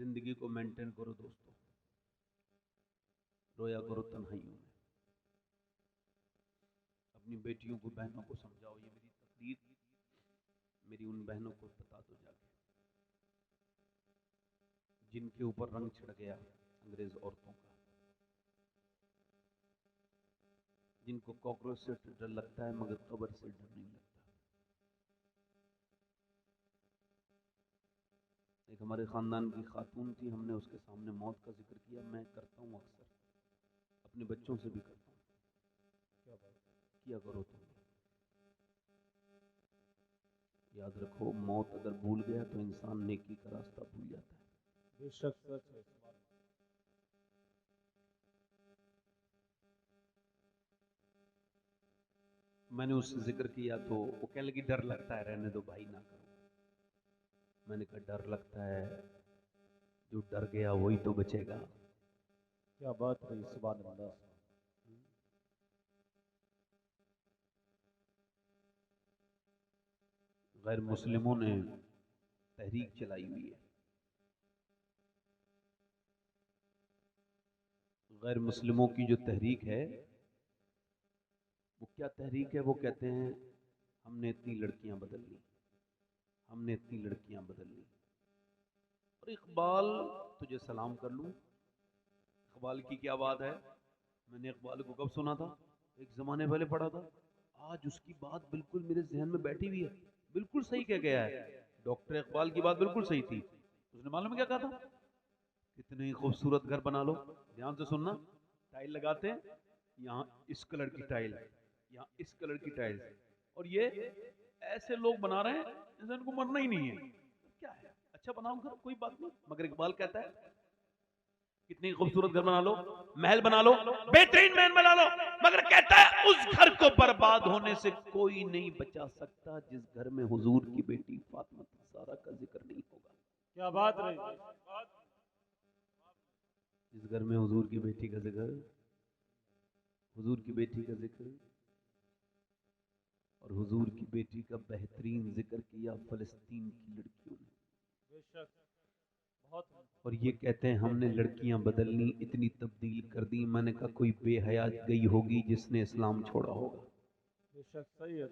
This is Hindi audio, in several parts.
जिंदगी को मेंटेन करो दोस्तों, रोया करो तन्हाइयों में। अपनी बेटियों को, बहनों को समझाओ, ये मेरी तकदीर, मेरी उन बहनों को बता दो जाके जिनके ऊपर रंग चढ़ गया अंग्रेज औरतों का, जिनको कॉकरोच से डर लगता है मगर कब्र से डर नहीं लगता। एक हमारे खानदान की खातून थी, हमने उसके सामने मौत का जिक्र किया। मैं करता हूँ अक्सर, अपने बच्चों से भी करता हूँ, क्या बात किया करो तुम। याद रखो, मौत अगर भूल गया तो इंसान नेकी का रास्ता भूल जाता है। बेशक सच है। मैंने उससे जिक्र किया तो वो कहने लगी डर लगता है, रहने दो भाई, ना करो। मैंने कहा डर लगता है, जो डर गया वही तो बचेगा। क्या बात है, सुभान अल्लाह। गैर मुस्लिमों ने तहरीक चलाई हुई है। गैर मुस्लिमों की जो तहरीक है, वो क्या तहरीक है? वो कहते हैं हमने इतनी लड़कियां बदल ली, हमने इतनी लड़कियां बदल ली। और इकबाल, तुझे सलाम कर लूं, इकबाल की क्या बात है। मैंने इकबाल को कब सुना था? एक जमाने पहले पढ़ा था। आज उसकी बात बिल्कुल मेरे जहन में बैठी हुई है। बिल्कुल सही कह गया है डॉक्टर इकबाल की बात बिल्कुल सही थी। उसने मालूम क्या कहा था? कितने ही खूबसूरत घर बना लो, ध्यान से सुनना, टाइल लगाते हैं, यहाँ इस कलर की टाइल, यहाँ इस कलर की टाइल, और ये ऐसे लोग बना रहे हैं जैसे इनको मरना ही नहीं है। क्या है, अच्छा बनाओ घर, कोई बात नहीं। मगर इकबाल कहता है कितनी खूबसूरत घर बना लो, महल बना लो, बेहतरीन महल बना लो, मगर कहता है उस घर को बर्बाद होने से कोई नहीं बचा सकता जिस घर में हुजूर की बेटी फातिमा ज़हरा का जिक्र नहीं होगा। क्या बात रही, जिस घर में हुजूर की बेटी का जिक्र, हुजूर की बेटी का जिक्र और हुजूर की बेटी का बेहतरीन जिक्र किया फलस्तीन की लड़कियों ने। बेशक बहुत। और ये कहते हैं हमने लड़कियां बदलनी, इतनी तब्दील कर दी। मैंने कहा कोई बेहया गई होगी जिसने इस्लाम छोड़ा होगा। बेशक सही है।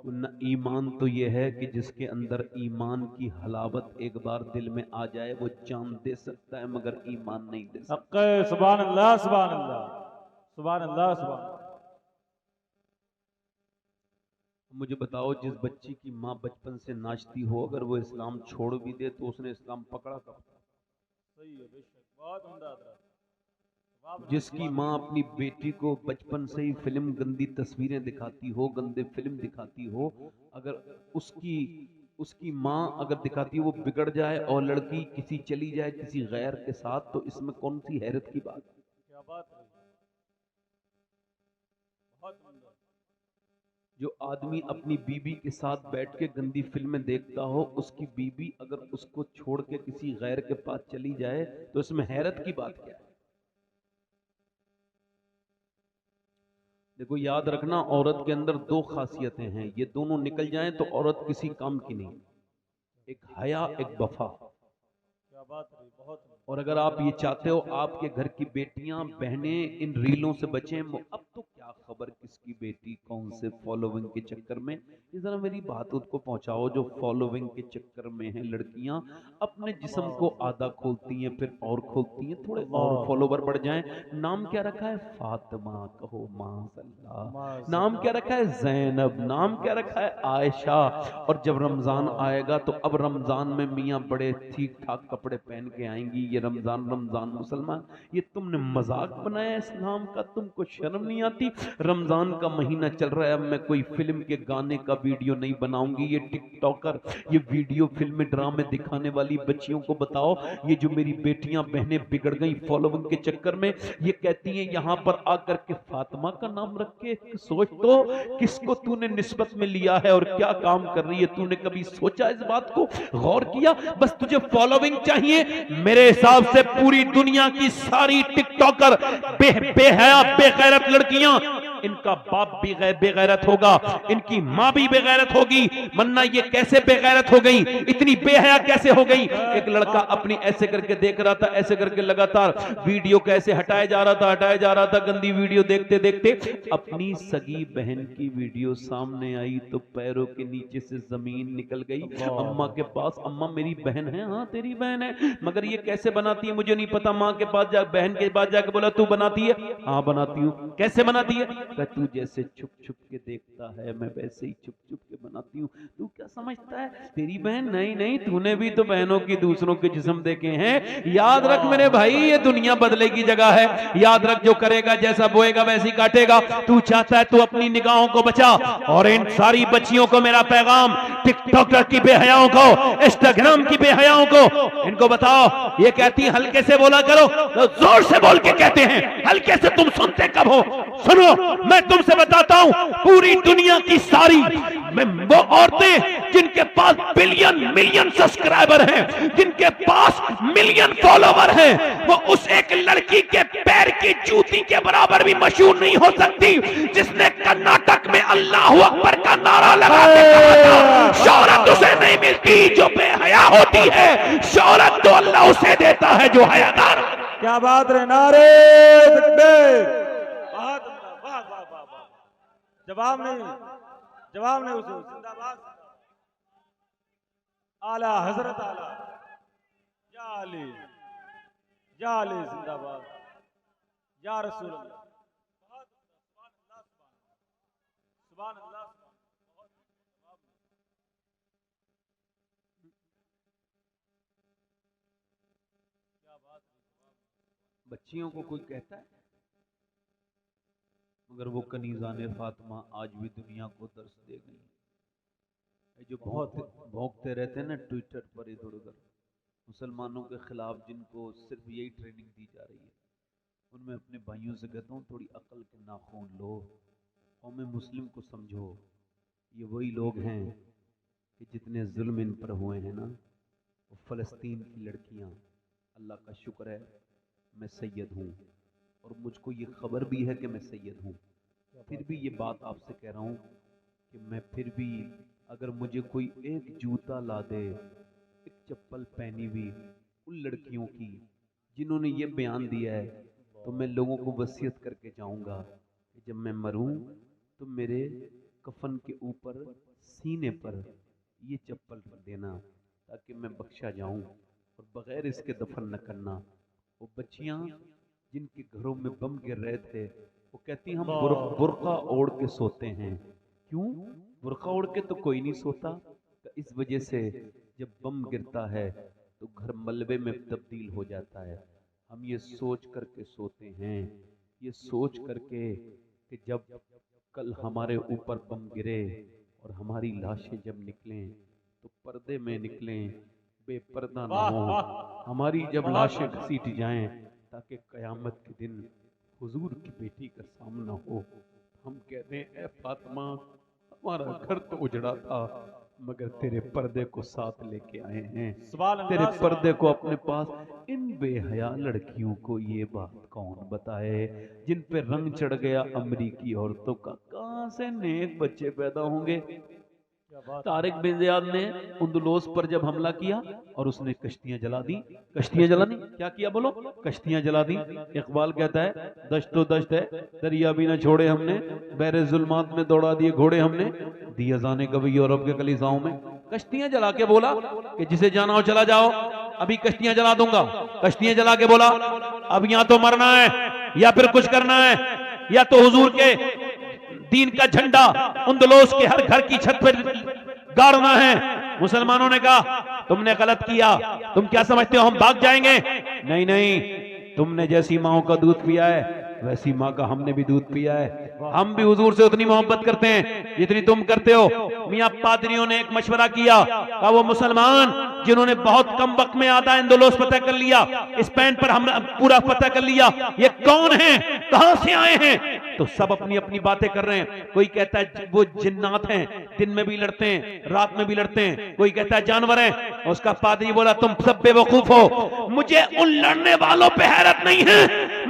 न ईमान तो ये है कि जिसके अंदर ईमान की हलावत एक बार दिल में आ जाए वो जान दे सकता है मगर ईमान नहीं दे सकता। सुभान अल्लाह, सुभान अल्लाह, सुभान अल्लाह, सुभान। मुझे बताओ, जिस बच्ची की माँ बचपन से नाचती हो, अगर वो इस्लाम छोड़ भी दे तो उसने इस्लाम पकड़ा कब? सही है, बेशक बहुत उम्दा। जिसकी माँ अपनी बेटी को बचपन से ही फिल्म गंदी तस्वीरें दिखाती हो, गंदे फिल्म दिखाती हो, अगर उसकी माँ अगर दिखाती हो वो बिगड़ जाए और लड़की किसी चली जाए किसी गैर के साथ, तो इसमें कौन सी हैरत की बात? क्या बात है, बहुत उम्दा। जो आदमी अपनी बीबी के साथ बैठ के गंदी फिल्में देखता हो, उसकी बीबी अगर उसको छोड़ के किसी गैर के पास चली जाए तो इसमें हैरत की बात क्या है? देखो याद रखना, औरत के अंदर दो खासियतें हैं, ये दोनों निकल जाएं तो औरत किसी काम की नहीं। एक हया, एक वफा। क्या बात है, बहुत। और अगर आप ये चाहते हो आपके घर की बेटियां बहनें इन रीलों से बचें, अब तो क्या खबर किसकी बेटी कौन से फॉलोइंग के चक्कर में, ये जरा मेरी बात उसको पहुंचाओ जो फॉलोइंग के चक्कर में हैं। लड़कियां अपने जिस्म को आधा खोलती हैं फिर और खोलती हैं, थोड़े और फॉलोवर बढ़ जाएं। नाम क्या रखा है? फातिमा, कहो माशाअल्लाह। नाम क्या रखा है? ज़ैनब। नाम क्या रखा है? आयशा। और जब रमजान आएगा तो अब रमजान में मियाँ बड़े ठीक ठाक कपड़े पहन के आएंगी। ये रमजान मुसलमान, ये तुमने मजाक बनाया इस्लाम का, तुमको शर्म नहीं आती? रमजान का महीना चल रहा है, अब मैं कोई फिल्म के गाने का वीडियो नहीं बनाऊंगी। ये टिकटॉकर, ये वीडियो फिल्म ड्रामे दिखाने वाली बच्चियों को बताओ, ये जो मेरी बेटियां बहनें बिगड़ गई फॉलोइंग के चक्कर में, ये कहती हैं यहाँ पर आकर के फातिमा का नाम रख के, सोच तो किसको तूने निस्बत में लिया है और क्या काम कर रही है? तूने कभी सोचा इस बात को, गौर किया? बस तुझे फॉलोइंग चाहिए। मेरे हिसाब से पूरी दुनिया की सारी टिकटॉकर बेहया बेगैरत लड़कियां इनका बाप भी बेगैरत होगा, इनकी माँ भी बेगैरत होगी, वरना ये कैसे बेगैरत हो गई, इतनी बेहया कैसे हो गई। एक लड़का अपनी ऐसे करके देख रहा था, ऐसे करके लगातार वीडियो कैसे हटाया जा रहा था, गंदी वीडियो देखते देखते अपनी सगी बहन की वीडियो सामने आई तो पैरों के नीचे से जमीन निकल गई। अम्मा के पास, अम्मा मेरी बहन है। हाँ तेरी बहन है, मगर ये कैसे बनाती है मुझे नहीं पता। माँ के पास बहन के पास जाके बोला तू बनाती है? हाँ बनाती हूँ। कैसे बनाती है? तू जैसे छुप छुप के देखता है मैं वैसे ही छुप छुप के बनाती हूँ। तू क्या समझता है तेरी बहन? नहीं नहीं, तूने भी तो बहनों की दूसरों के जिस्म देखे हैं। याद रख मेरे भाई, ये दुनिया बदले की जगह है। याद रख, जो करेगा जैसा बोएगा वैसे ही काटेगा। तू चाहता है तू अपनी निगाहों को बचा, और इन सारी बच्चियों को मेरा पैगाम, टिकटॉकर की बेहयाओं को, इंस्टाग्राम की बेहयाओं को, इनको बताओ, ये कहती है हल्के से बोला करो, तो जोर से बोल के कहते हैं हल्के से। तुम सुनते कब हो? सुनो, मैं तुमसे बताता हूं, पूरी दुनिया की सारी वो औरतें जिनके पास बिलियन मिलियन सब्सक्राइबर हैं, जिनके पास मिलियन फॉलोवर हैं, वो उस एक लड़की के पैर की जूती के बराबर भी मशहूर नहीं हो सकती जिसने कर्नाटक में अल्लाह अकबर का नारा लगा के कहा था शौहरत उसे नहीं मिलती जो बेहया होती है, शौहरत तो अल्लाह उसे देता है जो हयादार। क्या बात रे, नारे तकबीर। जवाब नहीं उसे। जिंदाबाद आला हजरत आला या अली जिंदाबाद या रसूल अल्लाह। सुभान अल्लाह। बच्चियों को कोई कहता है, मगर वो कनीज़ाने फातिमा आज भी दुनिया को दर्श दे गई। जो भौंकते रहते हैं ना ट्विटर पर इधर उधर मुसलमानों के खिलाफ, जिनको सिर्फ यही ट्रेनिंग दी जा रही है, उनमें अपने भाइयों से कहता हूँ थोड़ी अकल के नाखून लो, कौम मुस्लिम को समझो। ये वही लोग हैं कि जितने जुल्म इन पर हुए हैं ना, वो फ़लस्तीन की लड़कियाँ, अल्लाह का शुक्र है मैं सैयद हूँ, और मुझको ये खबर भी है कि मैं सैयद हूँ। फिर भी ये बात आपसे कह रहा हूँ कि मैं फिर भी, अगर मुझे कोई एक जूता ला दे, एक चप्पल पहनी हुई उन लड़कियों की जिन्होंने ये बयान दिया है, तो मैं लोगों को वसीयत करके जाऊँगा कि जब मैं मरूँ तो मेरे कफन के ऊपर सीने पर ये चप्पल रख देना, ताकि मैं बख्शा जाऊँ, और बग़ैर इसके दफन न करना। वो बच्चियाँ जिनके घरों में बम गिर रहे थे, वो कहती हम बुर्का ओढ़ के सोते हैं। क्यों बुर्का ओढ़ के? तो कोई नहीं सोता। इस वजह से जब बम गिरता है तो घर मलबे में तब्दील हो जाता है। हम ये सोच करके सोते हैं, ये सोच करके कि जब कल हमारे ऊपर बम गिरे और हमारी लाशें जब निकलें तो पर्दे में निकलें, बेपर्दा ना हो। हमारी जब लाशें घसीट जाएं ताकि कयामत के दिन हुजूर की बेटी का सामना हो, हम कहते हैं ए फातिमा, हमारा घर तो उजड़ा था मगर तेरे पर्दे को साथ लेके आए हैं, तेरे पर्दे को अपने पास। इन बेहया लड़कियों को ये बात कौन बताए जिन पे रंग चढ़ गया अमरीकी औरतों का? कहां से नेक बच्चे पैदा होंगे? तारिक बिन ज़ियाद ने उंदुलोस पर जब हमला किया और उसने कश्तियां जला दी, कश्तियां जलानी क्या किया बोलो? कश्तियां जला दी। इकबाल कहता है दश्तो दश्त है, दरिया भी न छोड़े हमने, बहरे जुल्मात में दौड़ा दिए घोड़े हमने, दिया जाने कभी यूरोप के कलीसाओं में। कश्तियां जला के बोला कि जिसे जाना हो चला जाओ, अभी कश्तियां जला दूंगा। कश्तियां जला के बोला अब या तो मरना है या फिर कुछ करना है, या तो हुजूर के दीन का झंडा उंदुलोस के हर घर की छत पर गाड़ना है। मुसलमानों ने कहा तुमने गलत किया, तुम क्या समझते हो हम भाग जाएंगे? नहीं नहीं, तुमने जैसी माओ का दूध पिया है वैसी माँ का हमने भी दूध पिया है। हम भी हुजूर से उतनी मोहब्बत करते हैं जितनी तुम करते हो। मियां पादरियों ने एक मशवरा किया, कहा वो मुसलमान जिन्होंने बहुत कम वक्त में आधा इंदुलोस फतह कर लिया, स्पेन पर हम पूरा फतह कर लिया, ये कौन है, कहां से आए हैं? तो सब अपनी अपनी बातें कर रहे हैं। कोई कहता है वो जिन्नात हैं, दिन में भी लड़ते हैं रात में भी लड़ते हैं, कोई कहता है जानवर हैं। उसका पादरी बोला तुम सब बेवकूफ हो, मुझे उन लड़ने वालों पे हैरत नहीं है,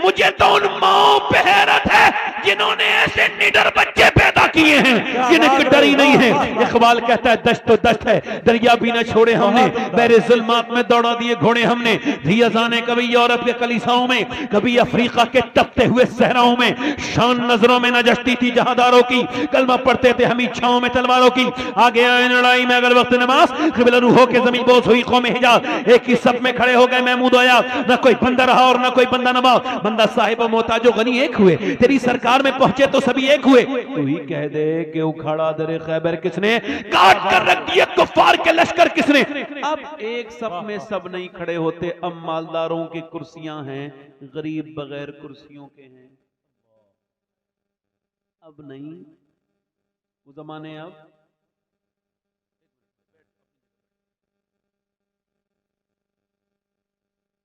मुझे तो उन माओ पे हैरत है जिन्होंने ऐसे निडर बच्चे पैदा किए हैं जिन्हें डर ही नहीं है। इकबाल कहता है दश्त तो दश्त है, दरिया भी न छोड़े हमने, बहरे जुल्मात में दौड़ा दिए घोड़े हमने। रियाजाने कभी यूरोप के कलीसाओं में, कभी अफ्रीका के तपते हुए सहराओं में, शान नजरों में न जचती थी जहादारों की, कलमा पढ़ते थे हम इच्छाओं में तलवारों की। आगे आए लड़ाई में अगर वक्त नमाज, क़िबला रूहों के जमीन बोझ हुई कौम हिजाज, एक ही सब में खड़े हो गए महमूद आयात। न कोई बंदा रहा और न कोई बंदा नवाज, बंदा साहिब मोहताज गनी एक हुए, तेरी सरकार में पहुंचे तो सभी एक हुए। तू ही कह दे कि उखाड़ा दरे खैबर किसने, काट कर रख दिए कुफ्फार के लश्कर किसने। अब एक सब में सब नहीं खड़े होते, अब मालदारों की कुर्सियां हैं, गरीब बगैर कुर्सियों के हैं। अब नहीं, वो जमाने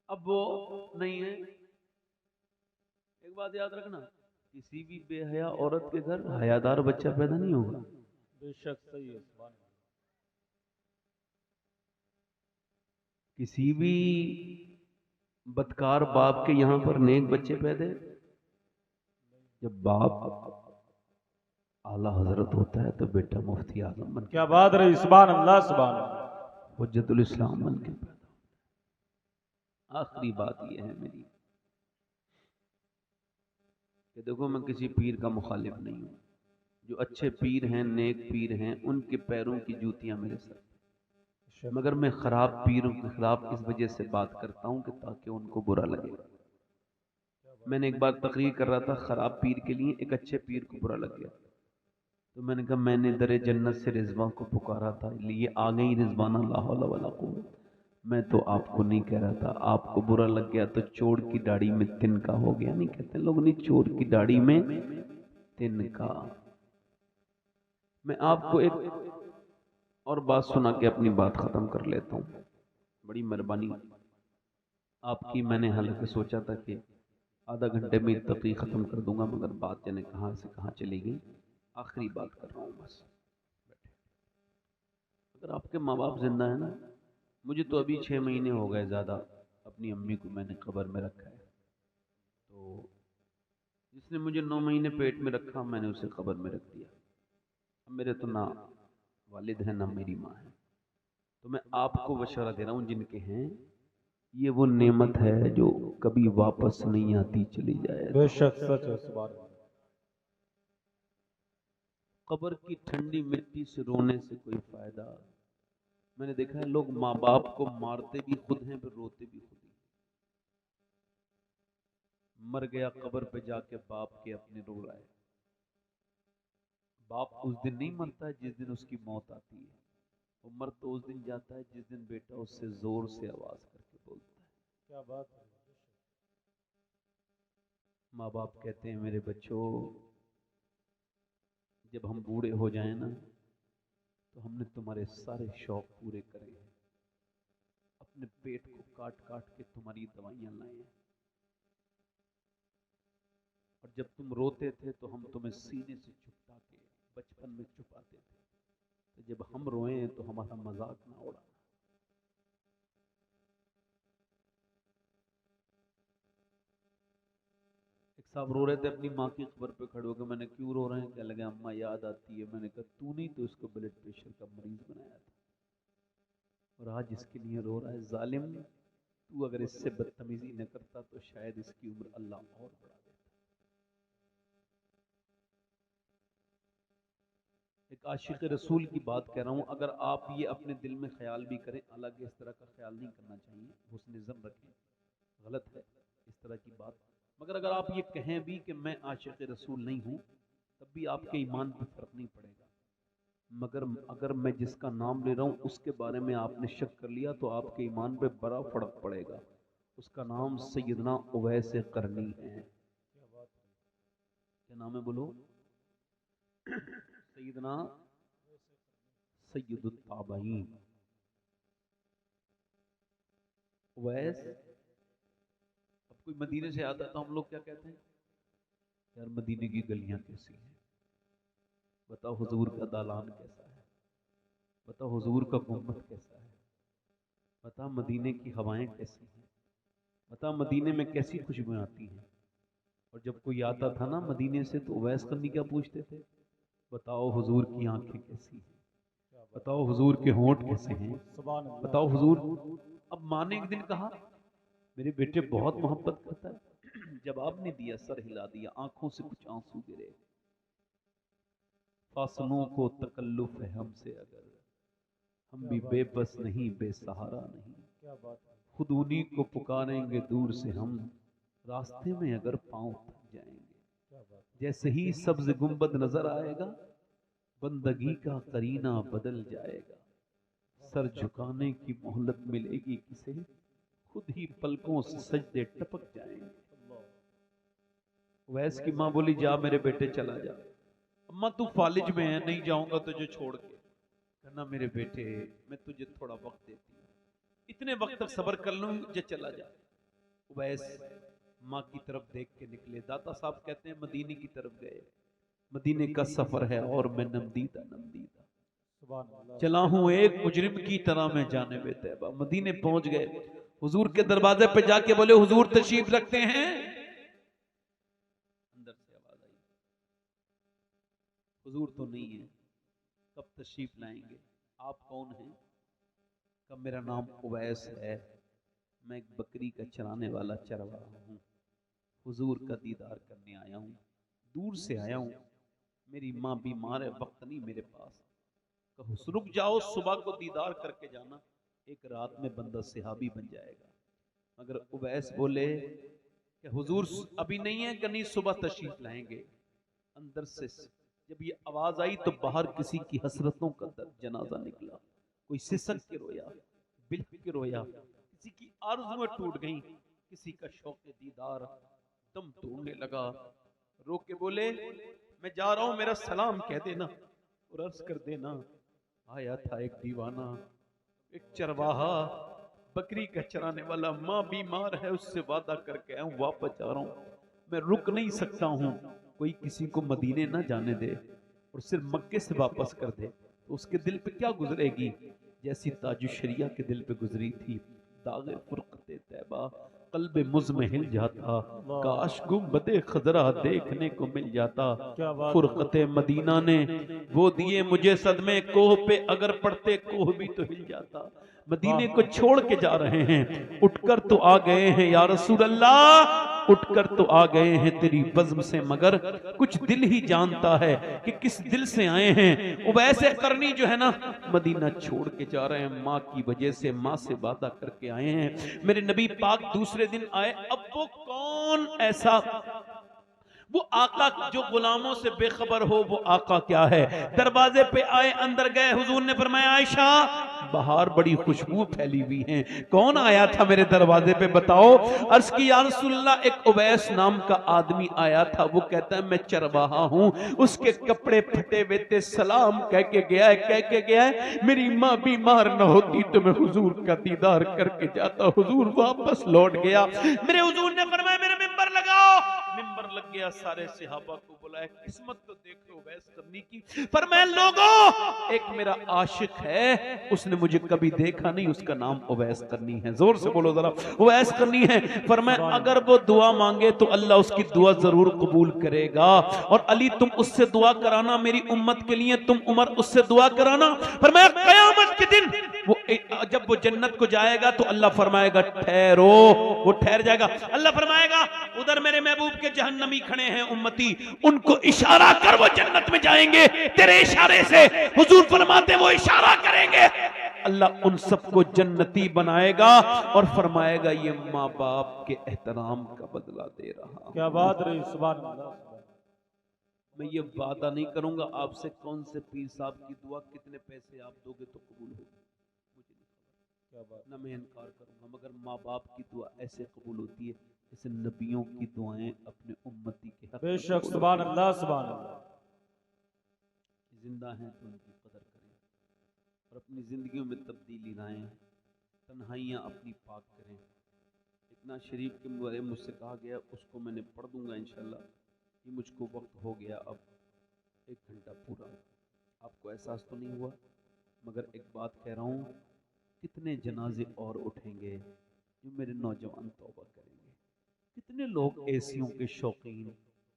अब वो नहीं है। एक बात याद रखना, किसी भी बेहया औरत के घर हयादार बच्चा पैदा नहीं होगा। बेशक सही है। किसी भी बदकार बाप के यहां पर नेक बच्चे पैदा, जब बाप आला हजरत होता है तो बेटा मुफ्ती आजम बन, क्या बात रही, सुभान अल्लाह सुभान अल्लाह, हुज्जतुल इस्लाम बन के पैदा। आखिरी बात यह है मेरी कि देखो, मैं किसी पीर का मुखालिफ नहीं हूं। जो अच्छे पीर हैं, नेक पीर हैं, उनके पैरों की जूतियां मेरे सर, मगर मैं खराब पीरों के खिलाफ इस वजह से बात करता हूं कि ताकि उनको बुरा लगे। मैंने एक बार तकरीर कर रहा था खराब पीर के लिए, एक अच्छे पीर को बुरा लग गया, तो मैंने कहा मैंने दरे जन्नत से रिजवान को पुकारा था, लिए आ गई रिजवाना ला हौला वला कुव्वत। मैं तो आपको नहीं कह रहा था, आपको बुरा लग गया तो चोर की दाढ़ी में तिनका हो गया, नहीं कहते लोग, नहीं, चोर की दाढ़ी में तिनका। मैं आपको एक और बात सुना के अपनी बात खत्म कर लेता हूं, बड़ी मेहरबानी आपकी। मैंने हालांकि सोचा था कि आधा घंटे में तकरीर खत्म कर दूंगा, मगर बात जाने कहां से कहां चली गई। आखिरी बात कर रहा हूं बस। अगर आपके माँ बाप जिंदा है ना, मुझे तो अभी 6 महीने हो गए ज़्यादा, अपनी अम्मी को मैंने कब्र में रखा है, तो जिसने मुझे 9 महीने पेट में रखा मैंने उसे कब्र में रख दिया। अब मेरे तो ना वालिद है ना मेरी माँ है, तो मैं आपको मशवरा दे रहा हूँ जिनके हैं, ये वो नेमत है जो कभी वापस नहीं आती, चली जाए। बेशक सच है, सुभान अल्लाह। कब्र की ठंडी मिट्टी से रोने से कोई फायदा। मैंने देखा है लोग माँ बाप को मारते भी खुद हैं फिर रोते भी खुद ही। मर गया कब्र पे जाके बाप के अपने रो रहा है। बाप उस दिन नहीं मरता है जिस दिन उसकी मौत आती है, वो मर तो उस दिन जाता है जिस दिन बेटा उससे जोर से आवाज करके बोलता है। क्या बात है। माँ बाप कहते हैं मेरे बच्चों, जब हम बूढ़े हो जाएं ना, तो हमने तुम्हारे सारे शौक पूरे करे हैं, अपने पेट को काट काट के तुम्हारी दवाइयां लाए हैं, और जब तुम रोते थे तो हम तुम्हें सीने से चुपटा के बचपन में छुपाते थे, तो जब हम रोए तो हमारा मजाक ना उड़ा। एक साहब रो रहे थे अपनी माँ की खबर पे खड़े होकर, मैंने क्यों रो रहे हैं, क्या लगे अम्मा याद आती है। मैंने कहा तू नहीं तो इसको ब्लड प्रेशर का मरीज बनाया था, और आज इसके लिए रो रहा है। जालिम, तू अगर इससे बदतमीजी न करता तो शायद इसकी उम्र अल्लाह और बढ़ा देता। एक आशिक रसूल की बात कह रहा हूं, अगर आप ये अपने दिल में ख्याल भी करें, हालांकि इस तरह का ख्याल नहीं करना चाहिए, हुस्न ज़न रखें, गलत है इस तरह की बात, मगर अगर आप ये कहें भी कि मैं आशिक रसूल नहीं हूं, तब भी आपके ईमान पर फर्क नहीं पड़ेगा। मगर अगर मैं जिसका नाम ले रहा हूं उसके बारे में आपने शक कर लिया तो आपके ईमान पे बड़ा फर्क पड़ेगा। उसका नाम सैयदना उवैस करनी है। क्या नाम है बोलो? सैयदना सैयदुत ताबईन उवैस। अब कोई मदीने से आता है तो हम लोग क्या कहते हैं, यार मदीने की गलियां कैसी हैं, बताओ हुजूर का दालान कैसा है, बताओ हुजूर का गुम्बद कैसा है, बता मदीने की हवाएं कैसी हैं, बता मदीने में कैसी खुशबुएं आती हैं। और जब कोई आता था ना मदीने से तो उवैस करनी क्या पूछते थे, बताओ हुजूर की आंखें कैसी हैं, बताओ हुजूर के होंठ कैसे हैं, सुभान अल्लाह। बताओ हुजूर। अब माँ ने एक दिन कहा मेरे बेटे बहुत मोहब्बत करता है। जवाब नहीं दिया, सर हिला दिया, आंखों से कुछ आंसू गिरे। फासलों को तकल्लुफ है हमसे अगर, हम भी बेबस नहीं बेसहारा नहीं, क्या बात है। खुद उन्हीं को पुकारेंगे दूर से हम, रास्ते में अगर पांव थक जाएंगे। क्या बात है। जैसे ही सब्ज गुंबद नजर आएगा, बंदगी का करीना बदल जाएगा। सर झुकाने की मोहलत मिलेगी किसे, खुद ही पलकों से सजदे टपक जाएंगे। वैस की माँ बोली जा मेरे बेटे चला जा। अम्मा तू फालिज में है, नहीं जाऊंगा तुझे छोड़ के। कहना मेरे बेटे मैं तुझे थोड़ा वक्त देती हूँ, इतने वक्त तक सब्र कर लूं, जे चला जा। वैस माँ की तरफ देख के निकले। दाता साहब कहते हैं मदीने की तरफ गए। मदीने का सफर है और मैं नमदीदा नमदीदा सुभान अल्लाह। चला हूं एक मुजरिम की तरह मैं जाने में तैबा। मदीने पहुंच गए, हुजूर के दरवाजे पे जाके बोले हुजूर तशरीफ रखते हैं। अंदर से आवाज आई हुजूर तो नहीं है, कब तशरीफ लाएंगे, आप कौन हैं? कब मेरा नाम उवैस है, मैं एक बकरी का चराने वाला चरवाहा हूँ, हुजूर का दीदार करने आया हूँ, दूर से आया हूँ, मेरी माँ बीमार है, वक्त नहीं मेरे पास। कहो रुक जाओ, सुबह को दीदार करके जाना, एक रात में बंदा सिहाबी बन जाएगा। मगर उवैस बोले कि हुजूर अभी नहीं है, कि नहीं सुबह तशरीफ लाएंगे। अंदर से जब ये आवाज आई तो बाहर किसी की हसरतों का जनाजा निकला। कोई सिसक के रोया, बिलख के रोया, किसी की आरज़ुएं टूट गईं, किसी का शौक दीदार दम तोड़ने लगा। रो के बोले मैं जा रहा हूं, मेरा सलाम कह देना और अर्ज कर देना आया था एक दीवाना, एक चरवाहा, बकरी का चराने वाला, माँ बीमार है, उससे वादा करके आया हूं, वापस जा रहा हूं, मैं रुक नहीं सकता हूं। कोई किसी को मदीने ना जाने दे और सिर्फ मक्के से वापस कर दे तो उसके दिल पे क्या गुजरेगी, जैसी ताजुशरिया के दिल पे गुजरी थी। दागे फुरकते तैबा कल्बे मुझ में हिल जाता, काश गुंबदे खजरा देखने को मिल जाता। क्या बात है। फुरकते मदीना ने वो दिए मुझे सदमे, कोह पे अगर पड़ते कोह भी तो हिल जाता। मदीने को छोड़ के जा रहे हैं, उठकर तो आ गए हैं या रसूल अल्लाह, उठकर तो आ गए हैं तेरी बज़्म से, मगर कुछ दिल ही जानता है कि किस दिल से आए हैं। वैसे करनी जो है ना, मदीना छोड़ के जा रहे हैं माँ की वजह से, माँ से वादा करके आए हैं। मेरे नबी पाक दूसरे दिन आए। अब वो कौन ऐसा, वो आका जो गुलामों से बेखबर हो, वो आका क्या है। दरवाजे पे आए, अंदर गए, हुजूर ने फरमाया आयशा बाहर बड़ी खुशबू फैली हुई है, कौन आया था मेरे दरवाजे पे बताओ। अर्ज की या रसूलल्लाह, एक उवैस नाम का आदमी आया था, वो कहता है मैं चरवाहा हूँ, उसके कपड़े फटे हुए थे, सलाम कह के गया है, कह के गया है मेरी माँ बीमार न होती तो मैं हुजूर का दीदार करके जाता। हुजूर वापस लौट गया। मेरे हुजूर ने फरमाया मेरे मिंबर लगाओ, मिंबर लग गया, सारे सहाबा को बुलाया, किस्मत तो देख लो वैस करनी की। पर मैं लोगों, एक मेरा आशिक है, उसने मुझे कभी देखा नहीं, उसका नाम उवैस करनी है। जोर से बोलो जरा, उवैस करनी है। पर मैं अगर वो दुआ मांगे तो अल्लाह उसकी दुआ जरूर कबूल करेगा। और अली तुम उससे दुआ कराना मेरी उम्मत के लिए, तुम उमर उससे दुआ कराना। पर मैं कयामत के दिन वो जब वो जन्नत को जाएगा तो अल्लाह फरमाएगा ठहरो, वो ठहर जाएगा। अल्लाह फरमाएगा उधर मेरे महबूब के जहन्नमी खड़े हैं उम्मती, उनको इशारा कर, वो जन्नत में जाएंगे तेरे इशारे से। हुजूर फरमाते वो इशारा करेंगे, अल्लाह उन सबको जन्नती बनाएगा और फरमाएगा ये माँ बाप के एहतराम का बदला दे रहा। क्या बात रही। सुभान अल्लाह। मैं ये वादा नहीं करूंगा आपसे कौन से पीर साहब की दुआ कितने पैसे आप दोगे तो कबूल होगी, मुझे नहीं खबर, क्या बात। ना मैं इनकार करूंगा, मगर माँ बाप की दुआ ऐसे कबूल होती है जैसे नबियों की दुआएं अपने उम्मती के हक में बेशक। कबूल सुभान होती हैं। अल्लाह। सुभान अल्लाह। जिंदा हैं तो उनकी कदर करें और अपनी जिंदगियों में तब्दीली लाएं, तन्हाइयाँ अपनी पाक करें। इतना शरीफ के बारे में मुझसे कहा गया, उसको मैंने पढ़ दूंगा इंशाल्लाह। ये मुझको वक्त हो गया, अब 1 घंटा पूरा, आपको एहसास तो नहीं हुआ, मगर एक बात कह रहा हूँ, कितने जनाजे और उठेंगे जो मेरे नौजवान तौबा करेंगे, कितने लोग एसियों के शौकीन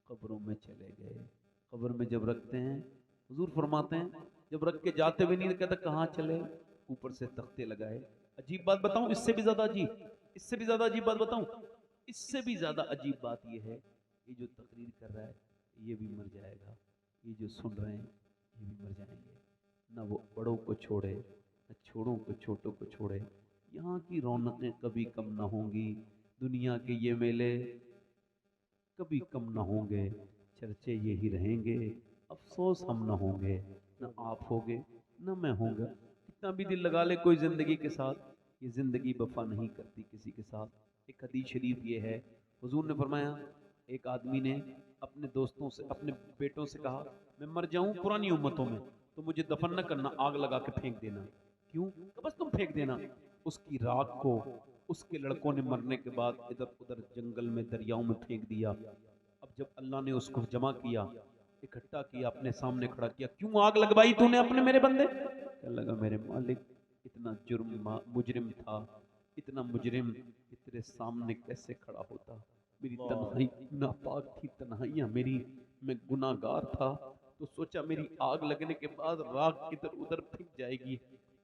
कब्रों में चले गए। कब्र में जब रखते हैं, हुजूर फरमाते हैं जब रख के जाते भी नहीं कहता कहाँ चले, ऊपर से तख्ते लगाए। अजीब बात बताऊं, इससे भी ज्यादा अजीब, इससे भी ज्यादा अजीब बात बताऊं, इससे भी ज्यादा अजीब बात यह है, ये जो तकरीर कर रहा है ये भी मर जाएगा, ये जो सुन रहे हैं ये भी मर जाएंगे। ना वो बड़ों को छोड़े, न छोड़ों को छोटों को छोड़े। यहाँ की रौनकें कभी कम ना होंगी, दुनिया के ये मेले कभी कम ना होंगे, चर्चे यही रहेंगे, अफसोस हम ना होंगे, न आप होंगे न मैं होंगे। कितना भी दिल लगा ले कोई जिंदगी के साथ, ये जिंदगी वफा नहीं करती किसी के साथ। एक हदीस शरीफ ये है, हुजूर ने फरमाया एक आदमी ने अपने दोस्तों से, अपने बेटों से कहा मैं मर जाऊं पुरानी उम्मतों में तो मुझे दफन न करना, आग लगा के फेंक देना। क्यों? बस तुम फेंक देना। उसकी राख को उसके लड़कों ने मरने के बाद इधर उधर जंगल में दरियाओं में फेंक दिया। अब जब अल्लाह ने उसको जमा किया, इकट्ठा किया, अपने सामने खड़ा किया, क्यों आग लगवाई तूने अपने मेरे बंदे? कहने लगा मेरे मालिक इतना जुर्म मुजरिम था, इतना मुजरिम तेरे सामने कैसे खड़ा होता। मेरी तन्हाई नापाक थी, तन्हाइयाँ मेरी, मैं गुनाहगार था, तो सोचा मेरी आग लगने के बाद राख इधर उधर फेंक जाएगी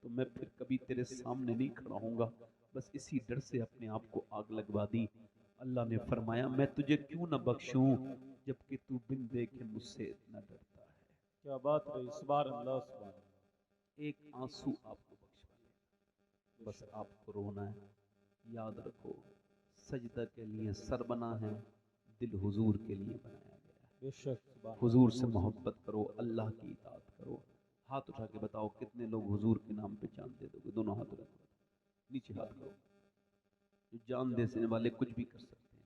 तो मैं फिर कभी तेरे सामने नहीं खड़ा होऊंगा। बस इसी डर से अपने आप को आग लगवा दी। अल्लाह ने फरमाया मैं तुझे क्यों न बख्शूं जबकि तू बिन देखे मुझसे इतना डरता है। क्या बात रही, सुभान अल्लाह सुभान अल्लाह। एक आंसू आपको बख्शवा, बस आपको रोना है। याद रखो सजदा के लिए सर बना है, दिल हुजूर के लिए बनाया गया है। बेशक सुभान हुजूर से मोहब्बत करो, अल्लाह की इताअत करो। हाथ उठा के बताओ कितने लोग हुजूर के नाम पे जान दे दोगे? दोनों हाथ रखो, नीचे हाथ करो। जो जान देने वाले कुछ भी कर सकते हैं,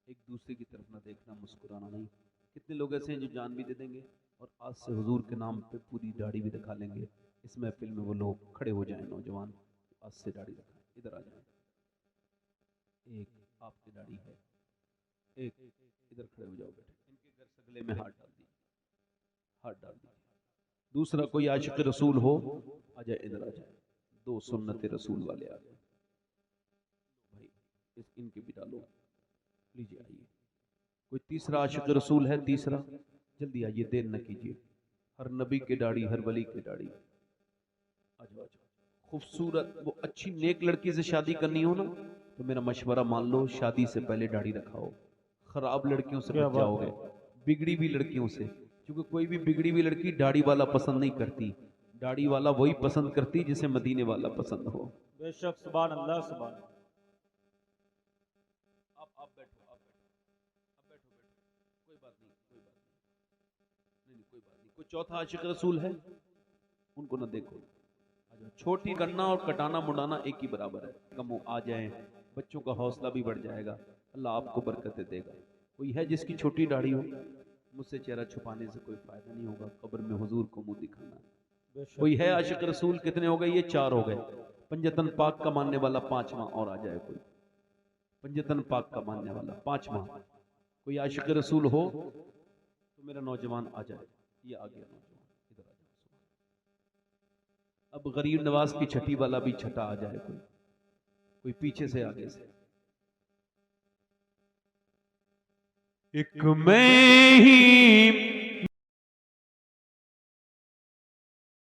एक दूसरे की तरफ ना देखना, मुस्कुराना नहीं। कितने लोग ऐसे हैं जो जान भी दे देंगे और आज से हुजूर के नाम पे पूरी दाढ़ी भी रखा लेंगे। इस महफिल में वो लोग खड़े हो जाएं, नौजवान आज से दाढ़ी रखाएं, इधर आ जाएं। एक आपकी दाढ़ी है, एक इधर खड़े हो जाओ बेटे, इनके घर सगले में हाथ डाल दीजिए, हाथ डाल दीजिए। दूसरा कोई आशिक रसूल हो आ जाए, इधर आ जाए। दो सुन्नत रसूल वाले आ गए भाई, इनके भी डालो, लीजिए आइए। कोई तीसरा आशिक रसूल है? तीसरा जल्दी आइए, देर न कीजिए। हर नबी के दाढ़ी, हर वली के दाढ़ी। आ जाओ, आ जाओ। खूबसूरत वो अच्छी नेक लड़की से शादी करनी हो ना तो मेरा मशवरा मान लो, शादी से पहले दाढ़ी रखाओ। खराब लड़कियों से बच जाओगे, बिगड़ी हुई लड़कियों से, क्योंकि कोई भी बिगड़ी हुई लड़की दाढ़ी वाला पसंद नहीं करती। दाढ़ी वाला वही पसंद करती जिसे मदीने वाला पसंद हो। बेशक सुभान अल्लाह सुभान अल्लाह। आप बैठो, आप बैठो, आप बैठो, बैठो, कोई बात नहीं, कोई बात नहीं, नहीं कोई बात नहीं। कोई चौथा आशिक रसूल है? उनको ना देखो। छोटी करना और कटाना मुड़ाना एक ही बराबर है। कम आ जाए, बच्चों का हौसला भी बढ़ जाएगा, अल्लाह आपको बरकतें देगा। कोई है जिसकी छोटी दाढ़ी हो? मुझसे चेहरा छुपाने से कोई फायदा नहीं होगा, कब्र में हुजूर को मुंह दिखाना है। कोई है आशिक रसूल? कितने हो गए? ये 4 हो गए। पंजतन पाक का मानने वाला 5वां और आ जाए कोई, पंजतन पाक का मानने वाला 5वां। कोई आशिक रसूल हो तो मेरा नौजवान आ जाए। ये आ गया नौजवान, इधर आ जाए। अब गरीब नवाज की छठी वाला भी छठा आ जाए कोई, कोई पीछे से आगे से। एक मैं ही